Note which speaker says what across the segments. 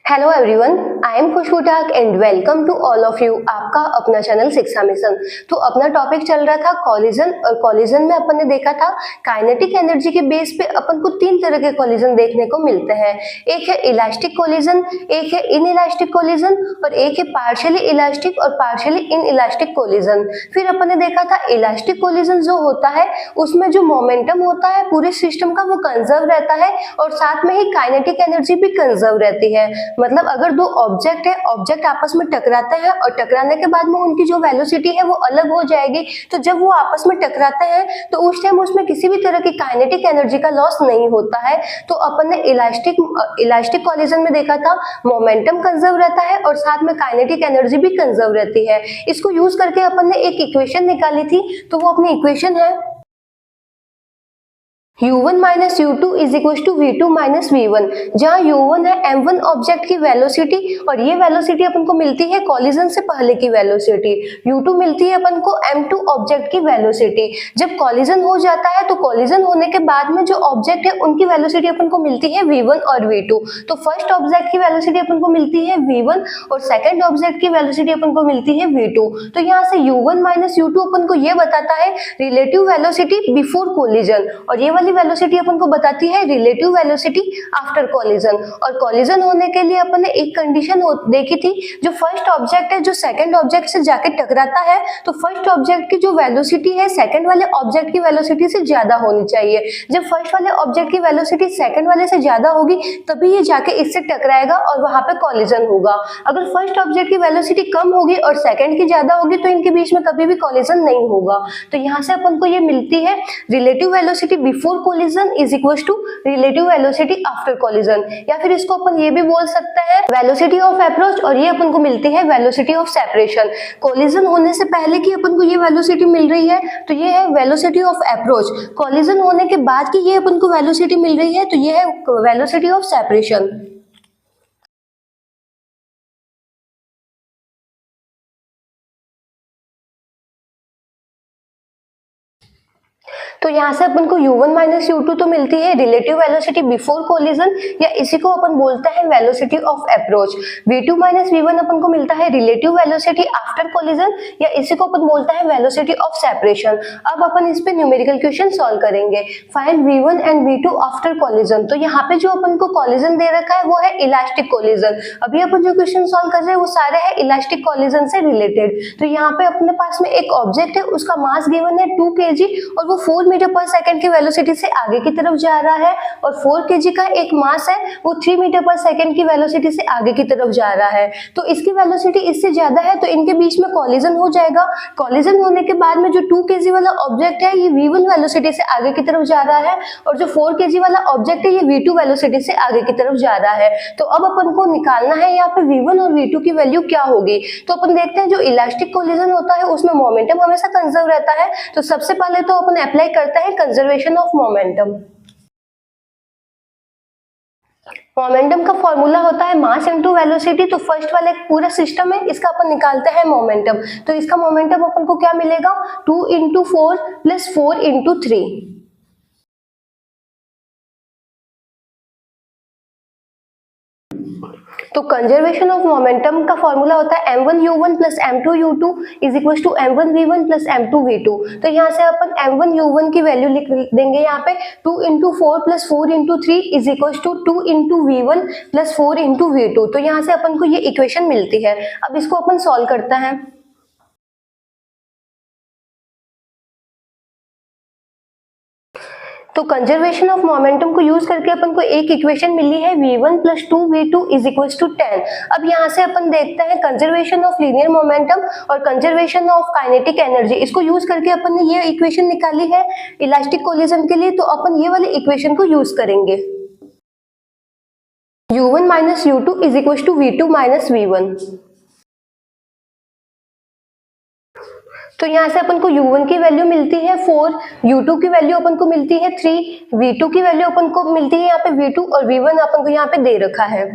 Speaker 1: Hello everyone, I am Khushbu Thak and welcome to all of you. आपका अपना channel शिक्षा mission. तो अपना टॉपिक चल रहा था कॉलिजन, और कॉलिजन में अपन ने देखा था काइनेटिक एनर्जी के बेस पे अपन को तीन तरह के कॉलिजन देखने को मिलते हैं। एक है इलास्टिक कॉलिजन, एक है इनइलास्टिक कॉलिजन और एक है पार्शियली इलास्टिक और पार्शियली इनइलास्टिक कॉलिजन। फिर अपन ने देखा था इलास्टिक कॉलिजन जो होता है उसमें जो मोमेंटम होता है पूरे सिस्टम का वो कंजर्व रहता है और साथ में ही काइनेटिक एनर्जी भी कंजर्व रहती है। मतलब अगर दो ऑब्जेक्ट है, ऑब्जेक्ट आपस में टकराते हैं और टकराने के बाद में उनकी जो वेलोसिटी है वो अलग हो जाएगी। तो जब वो आपस में टकराते हैं तो उस टाइम उसमें किसी भी तरह की काइनेटिक एनर्जी का लॉस नहीं होता है। तो अपन ने इलास्टिक कॉलिजन में देखा था मोमेंटम कंजर्व रहता है और साथ में काइनेटिक एनर्जी भी कंजर्व रहती है। इसको यूज करके अपन ने एक इक्वेशन निकाली थी, तो वो अपनी इक्वेशन है u1 minus u2 is equal to v2 minus v1, जहाँ u1 है m1 ऑब्जेक्ट की वेलोसिटी और ये वेलोसिटी अपन को मिलती है कॉलिजन से पहले की वेलोसिटी। u2 मिलती है अपन को m2 ऑब्जेक्ट की वेलोसिटी। जब कॉलिजन हो जाता है तो कॉलिजन होने के बाद में जो ऑब्जेक्ट है उनकी वेलोसिटी अपन को मिलती है v1 और v2। तो फर्स्ट ऑब्जेक्ट की वेलोसिटी अपन को मिलती है v1 और सेकेंड ऑब्जेक्ट की वेलोसिटी अपन को मिलती है v2। तो यहाँ से u1 माइनस u2 अपन को ये बताता है रिलेटिव वेलोसिटी बिफोर कॉलिजन और ये वेलोसिटी अपन को बताती है रिलेटिव वेलोसिटी आफ्टर कॉलिजन। और कॉलिजन होने के लिए अपन ने एक कंडीशन देखी थी, जो फर्स्ट ऑब्जेक्ट है जो सेकंड ऑब्जेक्ट से जाके टकराता है तो फर्स्ट ऑब्जेक्ट की जो वेलोसिटी है सेकंड वाले ऑब्जेक्ट की वेलोसिटी से ज्यादा होनी चाहिए। जब फर्स्ट वाले ऑब्जेक्ट की वेलोसिटी सेकंड वाले से ज्यादा होगी तभी ये जाके इससे टकराएगा और वहां पे कॉलिजन होगा। अगर फर्स्ट ऑब्जेक्ट की वेलोसिटी कम होगी और सेकंड की ज्यादा होगी तो इनके बीच में कभी भी कॉलिजन नहीं होगा। तो यहाँ से अपन को ये मिलती है relative velocity before collision is equal to relative velocity after collision, या फिर इसको अपन ये भी बोल सकते हैं वेलोसिटी ऑफ अप्रोच और ये अपन को मिलती है वेलोसिटी ऑफ सेपरेशन। कॉलिजन होने से पहले की अपन को ये वेलोसिटी मिल रही है तो ये है वेलोसिटी ऑफ अप्रोच। कॉलिजन होने के बाद की ये अपन को वेलोसिटी मिल रही है तो ये है वेलोसिटी ऑफ सेपरेशन। तो यहाँ से अपन को u1 माइनस u2 तो मिलती है रिलेटिव वेलोसिटी बिफोर कॉलिजन, या इसी को अपन बोलते हैं velocity of approach. v2 minus v1 अपन को मिलता है रिलेटिव वेलोसिटी आफ्टर कॉलिजन, या इसी को अपन बोलते हैं वेलोसिटी ऑफ सेपरेशन। अब अपन इस पे न्यूमेरिकल क्वेश्चन सॉल्व करेंगे। Find v1 and v2 after collision. तो यहाँ पे जो अपन को कॉलिजन दे रखा है वो है इलास्टिक कॉलिजन। अभी अपन जो क्वेश्चन सॉल्व कर रहे हैं वो सारे है इलास्टिक कॉलिजन से रिलेटेड। तो यहाँ पे अपने पास में एक ऑब्जेक्ट है, उसका मास गिवन है 2 kg और वो 4 मीटर पर सेकंड की वेलोसिटी से आगे की तरफ जा रहा है, और 4 kg का एक मास है वो 3 मीटर पर सेकंड की वेलोसिटी से आगे की तरफ जा रहा है। तो इसकी वेलोसिटी इससे ज्यादा है तो इनके बीच में कॉलिजन हो जाएगा। कॉलिजन होने के बाद में जो 2 kg वाला ऑब्जेक्ट है ये v1 वेलोसिटी से आगे की तरफ जा रहा है और जो 4 kg वाला ऑब्जेक्ट है ये v2 वेलोसिटी से आगे की तरफ जा रहा है। तो अब अपन को निकालना है यहाँ पे v1 और v2 की वैल्यू क्या होगी। तो अपन देखते हैं जो इलास्टिक कॉलिजन होता है उसमें मोमेंटम हमेशा कंजर्व रहता है। तो सबसे पहले तो अपन अप्लाई करते हैं कंजर्वेशन ऑफ मोमेंटम। मोमेंटम का फॉर्मूला होता है मास इनटू वेलोसिटी। तो फर्स्ट वाले पूरा सिस्टम है इसका अपन निकालते हैं मोमेंटम। तो इसका मोमेंटम अपन को क्या मिलेगा 2 इंटू 4 प्लस 4 इंटू 3। तो कंजर्वेशन ऑफ मोमेंटम का फॉर्मूला होता है m1 u1 plus m2 u2 is equal to m1 v1 plus m2 v2। तो यहाँ से अपन m1 u1 की वैल्यू लिख देंगे यहाँ पे 2 into 4 plus 4 into 3 is equal to 2 into v1 plus 4 into v2। तो यहाँ से अपन को ये इक्वेशन मिलती है। अब इसको अपन सॉल्व करते हैं। तो कंजर्वेशन ऑफ मोमेंटम को यूज करके अपन को एक इक्वेशन मिली है v1 plus 2v2 is equal to 10। अब यहाँ से अपन देखते हैं कंजर्वेशन ऑफ लीनियर मोमेंटम और कंजर्वेशन ऑफ काइनेटिक एनर्जी। इसको यूज करके अपन ने ये इक्वेशन निकाली है इलास्टिक कॉलिजन के लिए। तो अपन ये वाले इक्वेशन को यूज करेंगे। u1 minus u2 is equal to v2 minus v1। तो यहाँ से अपन को u1 की वैल्यू मिलती है 4, u2 की वैल्यू अपन को मिलती है 3, v2 की वैल्यू अपन को मिलती है यहाँ पे v2 और v1 अपन को यहाँ पे दे रखा है।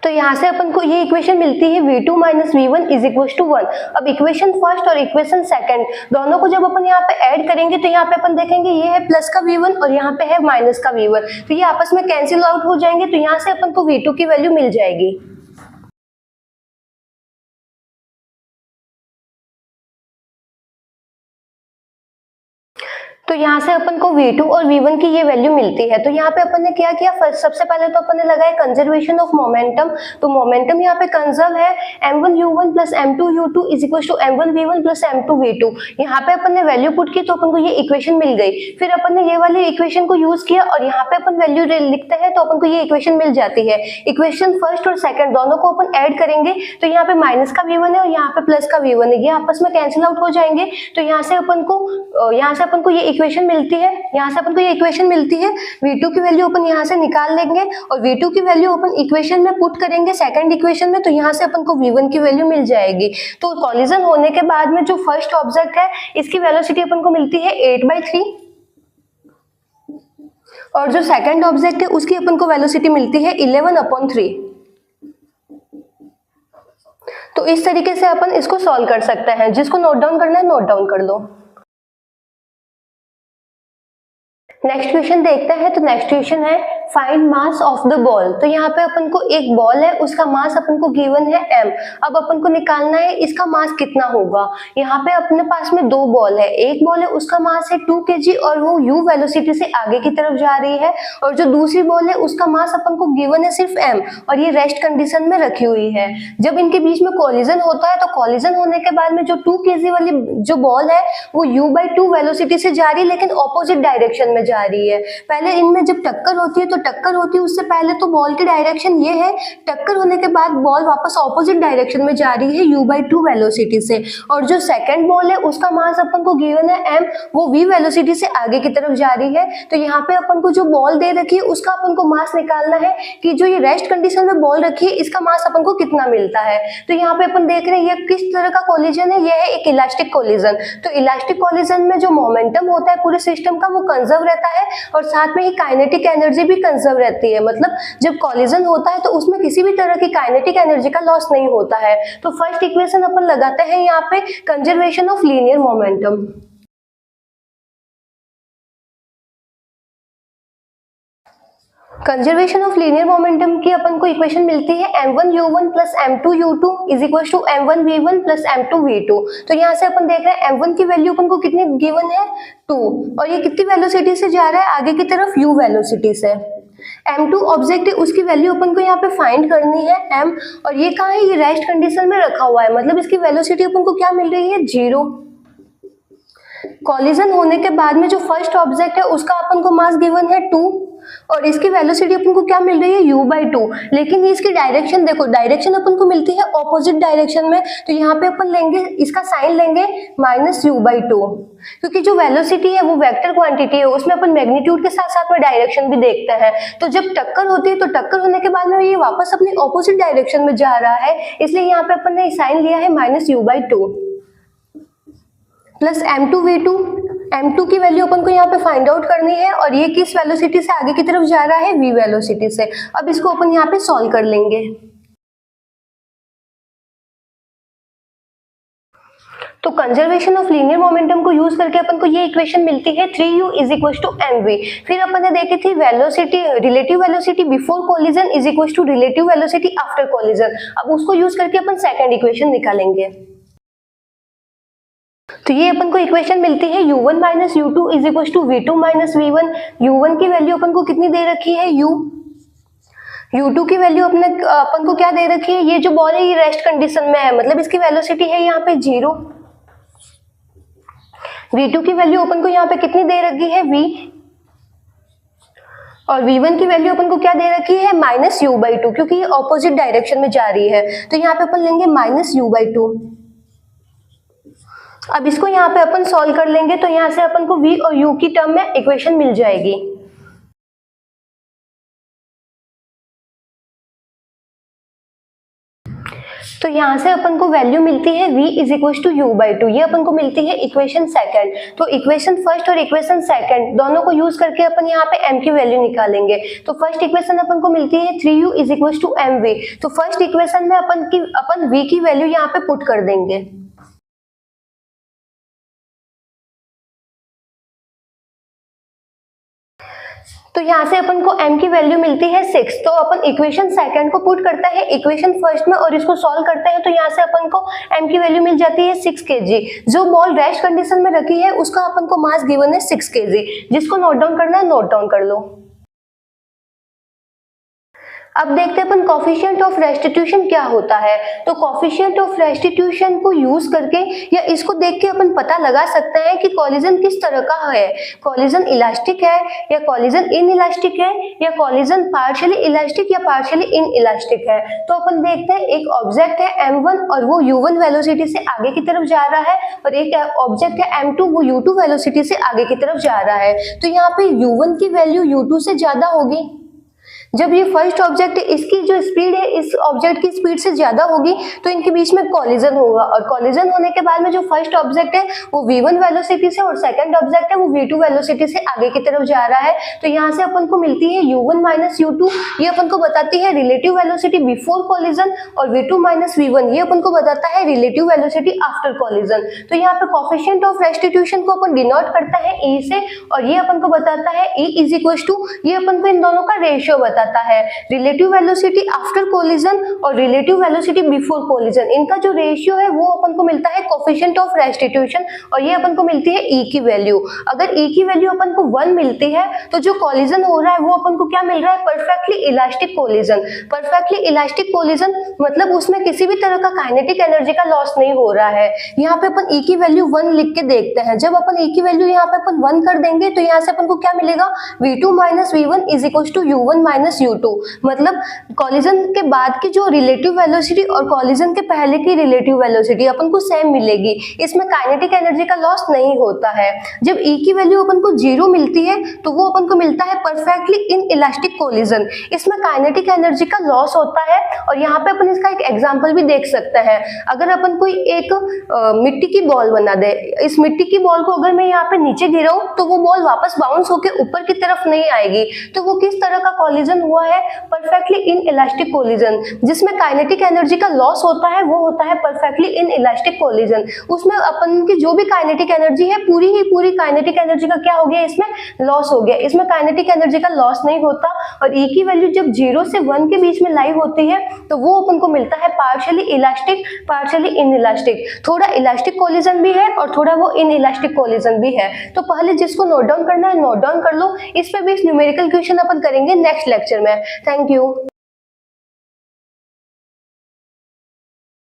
Speaker 1: तो यहाँ से अपन को ये इक्वेशन मिलती है v2 minus v1 is equal to 1। अब इक्वेशन फर्स्ट और इक्वेशन सेकंड दोनों को जब अपन यहाँ पे ऐड करेंगे तो यहाँ पे अपन देखेंगे ये है प्लस का v1 और यहाँ पे है माइनस का v1, तो ये आपस में कैंसिल आउट हो जाएंगे, तो यहाँ से अपन को v2 की वैल्यू मिल जाएगी। तो यहाँ से अपन को v2 और v1 की ये वैल्यू मिलती है। तो यहाँ पे अपन ने क्या किया, फर्स्ट सबसे पहले तो अपन ने लगाया कंजर्वेशन ऑफ मोमेंटम। तो मोमेंटम यहाँ पे कंजर्व है m1u1 plus m2u2 is equal to m1v1 plus m2v2। यहाँ पे अपन ने वैल्यू पुट की तो अपन को ये इक्वेशन मिल गई। फिर अपन ने ये वाली इक्वेशन को यूज किया और यहाँ पे अपन वैल्यू लिखते हैं तो अपन को ये इक्वेशन मिल जाती है। इक्वेशन फर्स्ट और सेकंड दोनों को अपन ऐड करेंगे तो यहाँ पे माइनस का v1 है और यहाँ पे प्लस का v1 है, ये आपस में कैंसिल आउट हो जाएंगे। तो यहाँ से अपन को ये इक्वेशन मिलती है, यहाँ से अपन को ये इक्वेशन मिलती है। v2 की वैल्यू अपन यहाँ से निकाल लेंगे और v2 की वैल्यू अपन इक्वेशन में पुट करेंगे सेकंड इक्वेशन में, तो यहाँ से अपन को v1 की वैल्यू मिल जाएगी। तो कॉलिजन होने के बाद में जो फर्स्ट ऑब्जेक्ट है इसकी वेलोसिटी अपन को मिलती है 8/3 और जो सेकंड ऑब्जेक्ट है उसकी अपन को वेलोसिटी मिलती है 11/3। तो इस तरीके से अपन इसको सॉल्व कर सकते हैं। जिसको नोट डाउन करना है नोट डाउन कर लो। नेक्स्ट क्वेश्चन देखते हैं। तो नेक्स्ट क्वेश्चन है find mass of the ball. तो यहाँ पे अपन को एक बॉल है, उसका मास अपन को गिवन है m। अब अपन को निकालना है इसका मास कितना होगा। यहाँ पे अपने पास में दो बॉल है, एक बॉल है उसका मास है 2 kg और वो u वेलोसिटी से आगे की तरफ जा रही है, और जो दूसरी बॉल है उसका मास अपन को गिवन है सिर्फ m और ये रेस्ट कंडीशन में रखी हुई है। जब इनके बीच में कोलिजन होता है तो कोलिजन होने के बाद में जो 2 kg वाली जो बॉल है वो u/2 वेलोसिटी से जा रही है लेकिन ऑपोजिट डायरेक्शन में जा रही है। पहले इनमें जब टक्कर होती है तो टक्कर होती है उससे पहले तो बॉल की डायरेक्शन ये है, टक्कर होने के बाद बॉल वापस ऑपोजिट डायरेक्शन में जा रही है u/2 वेलोसिटी से, और जो सेकंड बॉल है उसका मास अपन को गिवन है m, वो v वेलोसिटी से आगे की तरफ जा रही है। तो यहाँ पे अपन को जो बॉल दे रखी है उसका अपन को मास निकालना है कि जो ये रेस्ट कंडीशन में बॉल रखी है इसका मास अपन को कितना मिलता है। तो यहाँ पे अपन देख रहे हैं ये किस तरह का कोलिजन है, ये है एक इलास्टिक कोलिजन। तो इलास्टिक कोलिजन में जो मोमेंटम होता है पूरे सिस्टम का वो कंजर्व रहता है और साथ में ही काइनेटिक एनर्जी भी कंजर्व रहती है। मतलब जब कॉलिजन होता है तो उसमें किसी भी तरह की काइनेटिक एनर्जी का लॉस नहीं होता है। तो फर्स्ट इक्वेशन अपन लगाते हैं यहाँ पे conservation of linear momentum. Conservation of linear momentum की अपन को इक्वेशन मिलती है m1u1 plus m2u2 is equal to m1v1 plus m2v2। तो यहाँ से अपन देख रहे हैं m1 की वैल्यू अपन को कितनी गिवन है 2 और ये कितनी वेलोसिटी से जा रहा है आगे की तरफ u वेलोसिटी से। m2 ऑब्जेक्ट है उसकी वैल्यू अपन को यहाँ पे फाइंड करनी है m, और ये कहाँ है, ये रेस्ट कंडीशन में रखा हुआ है, मतलब इसकी वेलोसिटी अपन को क्या मिल रही है 0। कॉलिजन होने के बाद में जो फर्स्ट ऑब्जेक्ट है उसका अपन को मास गिवन है 2 और इसकी वेलोसिटी अपन को क्या मिल रही है u/2, लेकिन इसकी डायरेक्शन देखो, डायरेक्शन अपन को मिलती है ऑपोजिट डायरेक्शन में। तो यहाँ पे अपन लेंगे इसका साइन लेंगे -u/2, क्योंकि जो वेलोसिटी है वो वेक्टर क्वांटिटी है, उसमें अपन मैग्नीट्यूड के साथ साथ में डायरेक्शन भी देखते हैं। तो जब टक्कर होती है तो टक्कर होने के बाद में ये वापस अपनी ऑपोजिट डायरेक्शन में जा रहा है, इसलिए यहाँ पे अपन ने साइन लिया है -u/2 प्लस m2v2। m2 की वैल्यू अपन को यहाँ पे फाइंड आउट करनी है और ये किस वेलोसिटी से आगे की तरफ जा रहा है v वेलोसिटी से। अब इसको अपन यहाँ पे सॉल्व कर लेंगे। तो कंजर्वेशन ऑफ लीनियर मोमेंटम को यूज करके अपन को ये इक्वेशन मिलती है 3u is equal to mv। फिर अपन ने देखी थी velocity, relative velocity before collision is equal to relative velocity after collision. अब उसको यूज करके अपन सेकंड इक्वेशन निकालेंगे। तो ये अपन को इक्वेशन मिलती है u1 minus u2 is equal to v2 minus v1। u1 की वैल्यू अपन को कितनी दे रखी है u, u2 की वैल्यू अपन को क्या दे रखी है, ये जो बॉल है ये रेस्ट कंडीशन में है, मतलब इसकी वेलोसिटी है यहाँ पे 0। v2 की वैल्यू अपन को यहाँ पे कितनी दे रखी है v, और v1 की वैल्यू अपन को क्या दे रखी है -u/2, क्योंकि ये ऑपोजिट डायरेक्शन में जा रही है। तो यहाँ पे अपन लेंगे -u/2। अब इसको यहाँ पे अपन सॉल्व कर लेंगे तो यहाँ से अपन को v और u की टर्म में इक्वेशन मिल जाएगी। तो यहाँ से अपन को वैल्यू मिलती है v is equal to u/2, ये अपन को मिलती है इक्वेशन सेकंड। तो इक्वेशन फर्स्ट और इक्वेशन सेकंड दोनों को यूज करके अपन यहाँ पे m की वैल्यू निकालेंगे। तो फर्स्ट इक्वेशन अपन को मिलती है 3u is equal to mv। तो फर्स्ट इक्वेशन में अपन v की वैल्यू यहाँ पे पुट कर देंगे। तो यहाँ से अपन को m की वैल्यू मिलती है 6। तो अपन इक्वेशन सेकंड को पुट करता है इक्वेशन फर्स्ट में और इसको सॉल्व करते हैं। तो यहाँ से अपन को m की वैल्यू मिल जाती है 6 kg। जो बॉल रेस्ट कंडीशन में रखी है उसका अपन को मास गिवन है 6 kg। जिसको नोट डाउन करना है नोट डाउन कर लो। अब देखते हैं अपन कोफिशिएंट ऑफ रेस्टिट्यूशन क्या होता है। तो कोफिशिएंट ऑफ रेस्टिट्यूशन को यूज करके या इसको देख के अपन पता लगा सकते हैं कि कॉलिजन किस तरह का है। कॉलिजन इलास्टिक है या कॉलिजन इनइलास्टिक है या कॉलिजन पार्शियली इलास्टिक या पार्शियली इनइलास्टिक है। तो अपन देखते हैं एक ऑब्जेक्ट है m1 और वो u1 वेलोसिटी से आगे की तरफ जा रहा है और एक ऑब्जेक्ट है m2 वो u2 वेलोसिटी से आगे की तरफ जा रहा है। तो यहाँ पे u1 की वैल्यू u2 से ज्यादा होगी। जब ये फर्स्ट ऑब्जेक्ट है इसकी जो स्पीड है इस ऑब्जेक्ट की स्पीड से ज्यादा होगी तो इनके बीच में कॉलिजन होगा और कॉलिजन होने के बाद में जो फर्स्ट ऑब्जेक्ट है वो v1 वेलोसिटी से और सेकंड ऑब्जेक्ट है वो v2 वेलोसिटी से आगे की तरफ जा रहा है। तो यहाँ से अपन को मिलती है u1 माइनस u2, ये अपन को बताती है रिलेटिव वेलोसिटी बिफोर कॉलिजन, और v2 माइनस v1 ये अपन को बताता है रिलेटिव वेलोसिटी आफ्टर कॉलिजन। तो यहाँ पे कोफिशिएंट ऑफ रेस्टिट्यूशन को अपन डिनोट करता है e से और ये अपन को बताता है e इज इक्वल टू, ये अपन को इन दोनों का रेशियो बताता है रिलेटिव वेलोसिटी आफ्टर कोलिजन और रिलेटिव वेलोसिटी बिफोर कोलिजन। इनका जो रेशियो है वो अपन को मिलता है कोफिशिएंट ऑफ रेस्टिट्यूशन और ये अपन को मिलती है e की वैल्यू। अगर e की वैल्यू अपन को 1 मिलती है तो जो कोलिजन हो रहा है वो अपन को क्या मिल रहा है, perfectly elastic collision. Perfectly elastic collision मतलब उसमें किसी भी तरह का काइनेटिक एनर्जी का लॉस नहीं हो रहा है। यहाँ पे अपन e की वैल्यू 1 लिख के देखते हैं। जब अपन e की वैल्यू यहाँ पे अपन 1 कर देंगे तो यहाँ से अपन को क्या मिलेगा, v2 minus v1 is equal to u1 minus u2। मतलब कॉलिजन के बाद की जो रिलेटिव वेलोसिटी और कॉलिजन के पहले की रिलेटिव वेलोसिटी अपन को सेम मिलेगी। इसमें काइनेटिक एनर्जी का लॉस नहीं होता है। जब e की वैल्यू अपन को 0 मिलती है तो वो अपन को मिलता है परफेक्टली इन इलास्टिक कोलिजन। इसमें काइनेटिक एनर्जी का लॉस होता है और यहाँ पे अपन इसका एक एग्जांपल भी देख सकते हैं। अगर अपन कोई एक मिट्टी की बॉल बना दे, इस मिट्टी की बॉल को अगर मैं यहाँ पे नीचे गिराऊं तो वो बॉल वापस बाउंस होकर ऊपर की तरफ नहीं आएगी। तो वो किस तरह का कॉलिजन हुआ है, परफेक्टली इन इलास्टिक कोलिजन। जिसमें काइनेटिक एनर्जी का लॉस होता है वो होता है परफेक्टली इन इलास्टिक कोलिजन। उसमें अपन की जो भी काइनेटिक एनर्जी है पूरी काइनेटिक एनर्जी का क्या हो गया, इसमें लॉस हो गया। इसमें काइनेटिक एनर्जी का लॉस नहीं होता और e की वैल्यू जब 0 से 1 के बीच में लाई होती है तो वो अपन को मिलता है partially elastic partially in elastic. थोड़ा इलास्टिक कोलिजन भी है और थोड़ा वो इन इलास्टिक कोलिजन भी है। तो पहले जिसको नोट डाउन करना है नोट डाउन कर लो। इस पे भी न्यूमेरिकल क्वेश्चन अपन करेंगे नेक्स्ट लेक्चर में। Thank you.